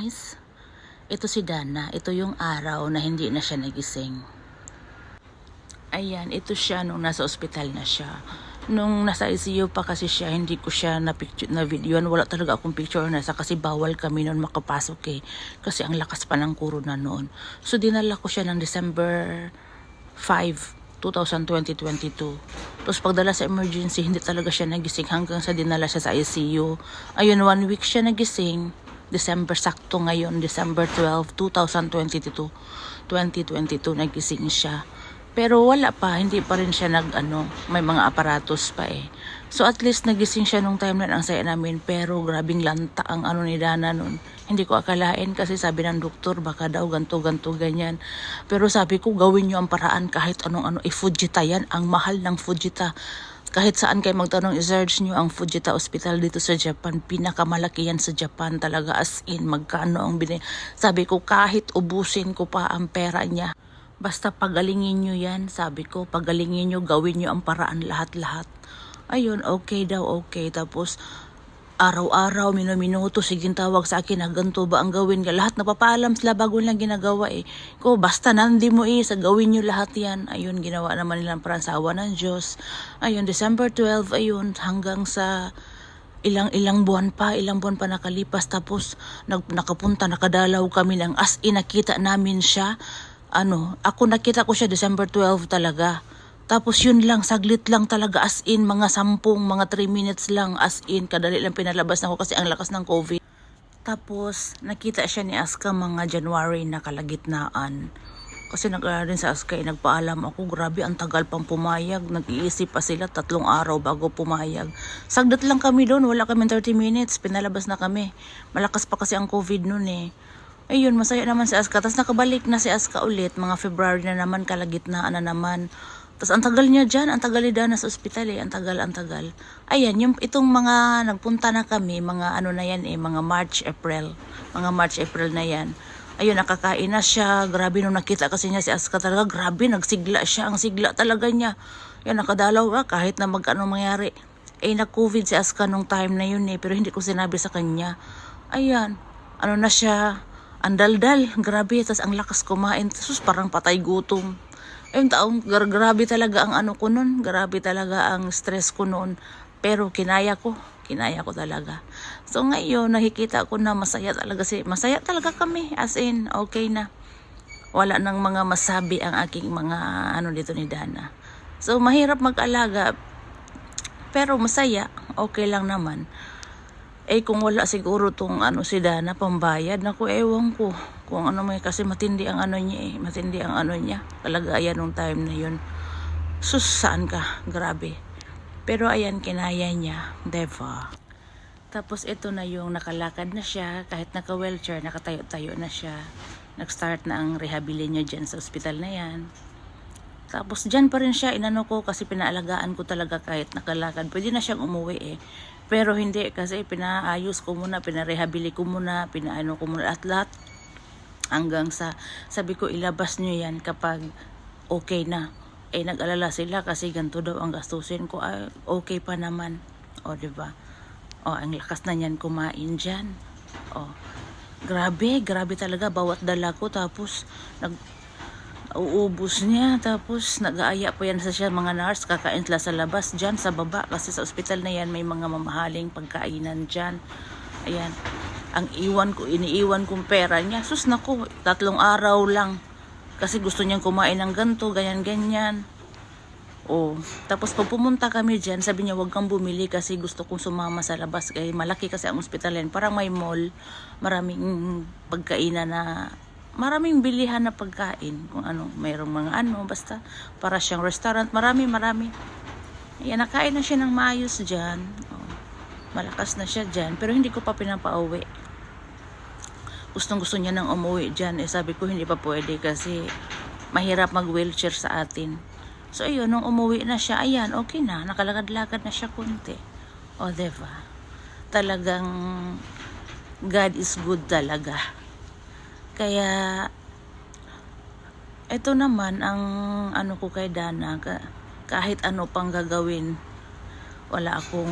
guys, ito si Dana. Ito yung araw na hindi na siya nagising. Ayan, ito siya nung nasa ospital na siya. Nung nasa ICU pa kasi siya, hindi ko siya na videoan. Wala talaga akong picture nasa kasi bawal kami noon makapasok eh. Kasi ang lakas pa ng corona noon. So dinala ko siya ng December 5, 2022. Tapos pagdala sa emergency, hindi talaga siya nagising hanggang sa dinala siya sa ICU. Ayun, 1 week siya nagising. December sakto ngayon, December 12, 2022 nagising siya. Pero wala pa, hindi pa rin siya may mga aparatos pa eh. So at least nagising siya nung time na ang saya namin, pero grabing lanta ang ni Dana nun. Hindi ko akalain kasi sabi ng doktor baka daw ganto ganyan. Pero sabi ko gawin niyo ang paraan kahit Fujita yan, ang mahal ng Fujita. Kahit saan kayo magtanong, i-search nyo ang Fujita Hospital dito sa Japan. Pinakamalaki yan sa Japan talaga, as in magkano ang Sabi ko kahit ubusin ko pa ang pera niya. Basta pagalingin nyo yan, sabi ko, pagalingin nyo, gawin nyo ang paraan lahat-lahat. Ayun, okay daw, okay. Tapos, araw-araw, minuto, siging tawag sa akin, ganito ba ang gawin ka? Lahat napapaalam sila bago lang ginagawa eh. Ko, basta nandi mo sa gawin nyo lahat yan. Ayun, ginawa naman nilang parang sa awa ng Diyos. Ayun, December 12, ayun, hanggang sa ilang buwan pa nakalipas. Tapos, nakadalaw kami ng as in, nakita namin siya. Ako nakita ko siya December 12 talaga. Tapos yun lang, saglit lang talaga, as in, mga 3 minutes lang, as in, kadali lang pinalabas na ako kasi ang lakas ng COVID. Tapos, nakita siya ni Aska mga January na kalagitnaan. Kasi rin sa Aska, nagpaalam ako, grabe, ang tagal pang pumayag. Nag-iisip pa sila, 3 araw bago pumayag. Saglit lang kami doon, wala kami 30 minutes, pinalabas na kami. Malakas pa kasi ang COVID noon eh. Ayun, masaya naman si Aska. Tapos nakabalik na si Aska ulit, mga February na naman, kalagitnaan na naman. Tapos ang tagal niya dyan, ang tagal niya na sa ospital eh, ang tagal. Ayan, itong mga nagpunta na kami, mga na yan eh, mga March, April na yan. Ayun, nakakain na siya, grabe nung nakita kasi niya si Aska talaga, grabe, nagsigla siya, ang sigla talaga niya. Yan, nakadalaw kahit na mangyari. Na-COVID si Aska nung time na yun eh, pero hindi ko sinabi sa kanya. Ayan, na siya, ang daldal, grabe, tas ang lakas kumain, sus parang patay gutom. Ayun grabe talaga ang ko nun, grabe talaga ang stress ko noon, pero kinaya ko talaga. So ngayon, nakikita ko na masaya talaga kami, as in, okay na. Wala nang mga masabi ang aking mga dito ni Dana. So mahirap mag-alaga, pero masaya, okay lang naman. Kung wala siguro tong si Dana pambayad, naku, ewan ko kung kasi matindi ang niya eh, matindi ang niya, kalagayan nung time na yun. Sus, saan ka, grabe. Pero ayan, kinaya niya, diba? Tapos ito na yung nakalakad na siya, kahit naka-wheelchair, nakatayo-tayo na siya. Nag-start na ang rehabilitation niya dyan sa ospital na yan. Tapos dyan pa rin siya, ko kasi pinaalagaan ko talaga kahit nakalakad. Pwede na siyang umuwi eh. Pero hindi, kasi pinaayos ko muna, pinarehabilitate ko muna, pinaano ko muna lahat. Hanggang sa, sabi ko, ilabas nyo yan kapag okay na. Nag-alala sila kasi ganito daw ang gastusin ko. Okay pa naman. Diba? Ang lakas na niyan kumain dyan. Grabe talaga, bawat dala ko. Tapos, uubos niya, tapos nag-aaya pa yan sa siya mga nurse, kakain sila sa labas dyan sa baba kasi sa ospital na yan may mga mamahaling pagkainan dyan. Ayan, iniiwan kong pera niya, sus naku, 3 araw lang kasi gusto niyang kumain ng ganto, ganyan. Tapos pag pumunta kami dyan, sabi niya wag kang bumili kasi gusto kong sumama sa labas kaya malaki kasi ang ospital yan, parang may mall, maraming pagkainan na maraming bilihan na pagkain, kung mayroong mga basta para siyang restaurant, marami. Ayan, nakain na siya ng maayos dyan. Malakas na siya dyan, pero hindi ko pa pinapauwi. Gusto niya nang umuwi dyan. Sabi ko hindi pa pwede kasi mahirap mag-wheelchair sa atin. So ayun, nung umuwi na siya, ayan, okay na, nakalakad-lakad na siya kunti. Diba? Talagang God is good talaga. Kaya, ito naman ang ko kay Dana, kahit pang gagawin, wala akong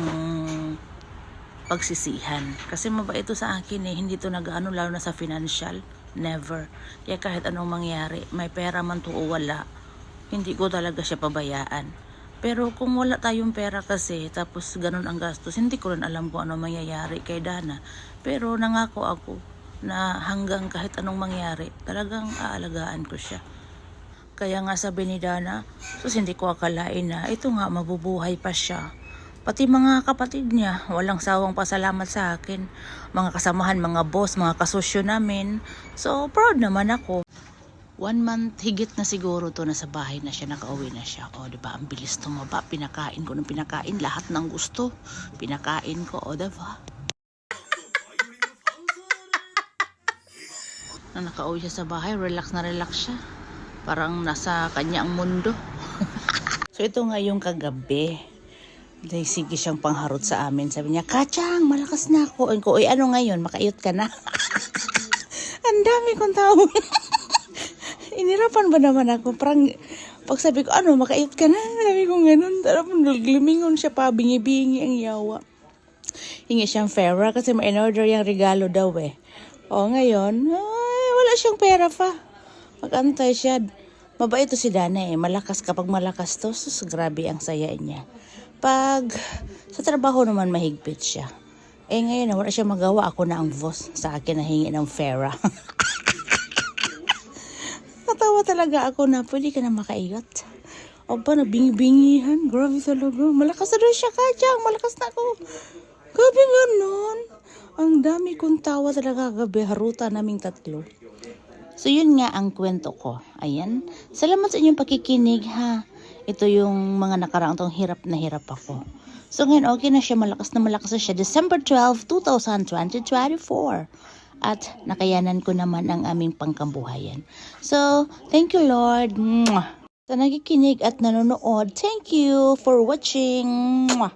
pagsisihan. Kasi mabait ito sa akin eh, hindi to nag-ano lalo na sa financial, never. Kaya kahit anong mangyari, may pera man to o wala, hindi ko talaga siya pabayaan. Pero kung wala tayong pera kasi, tapos ganun ang gastos, hindi ko rin alam kung ano mangyayari kay Dana. Pero nangako ako na hanggang kahit anong mangyari, talagang aalagaan ko siya. Kaya nga sabi ni Dana, sus hindi ko akalain na ito nga mabubuhay pa siya. Pati mga kapatid niya, walang sawang pasalamat sa akin. Mga kasamahan, mga boss, mga kasosyo namin. So, proud naman ako. 1 month higit na siguro to nasa bahay na siya, nakauwi na siya. O, diba, ang bilis tumaba. Pinakain ko ng pinakain. Lahat ng gusto. Pinakain ko, o, diba? Nang nakauwi siya sa bahay, relax na relax siya. Parang nasa kanyang mundo. So, ito nga yung kagabi. Sige siyang pangharot sa amin. Sabi niya, Kachang, malakas na ako. Ano ngayon? Makaiyot ka na? Ang dami kong tao. Inirapan ba naman ako? Parang, pag sabi ko, makaiyot ka na? Sabi ko ganun. Tarapon, lumingon siya pa, bingi-bingi ang yawa. Hingi siyang pera kasi may in-order yung regalo daw eh. O ngayon, wala siyang pera pa. Mag-antay siya. Mabait to si Dana eh. Malakas kapag malakas to. Sus, grabe ang saya niya. Pag sa trabaho naman mahigpit siya. Eh ngayon wala siya magawa. Ako na ang boss. Sa akin nahingi ng pera. Natawa talaga ako na pwede ka na makaiyot. Aba, nabingi-bingihan. Grabe talaga. Malakas na doon siya, Kachang. Malakas na ako. Gabi ganun. Ang dami kong tawa talaga gabi. Haruta naming tatlo. So yun nga ang kwento ko. Ayan. Salamat sa inyong pakikinig ha. Ito yung mga nakaraang tong hirap na hirap ako. So ngayon okay na siya. Malakas na siya. December 12, 2024. At nakayanan ko naman ang aming pangkambuhayan. So thank you Lord. Mwah. Sa nakikinig at nanonood. Thank you for watching. Mwah.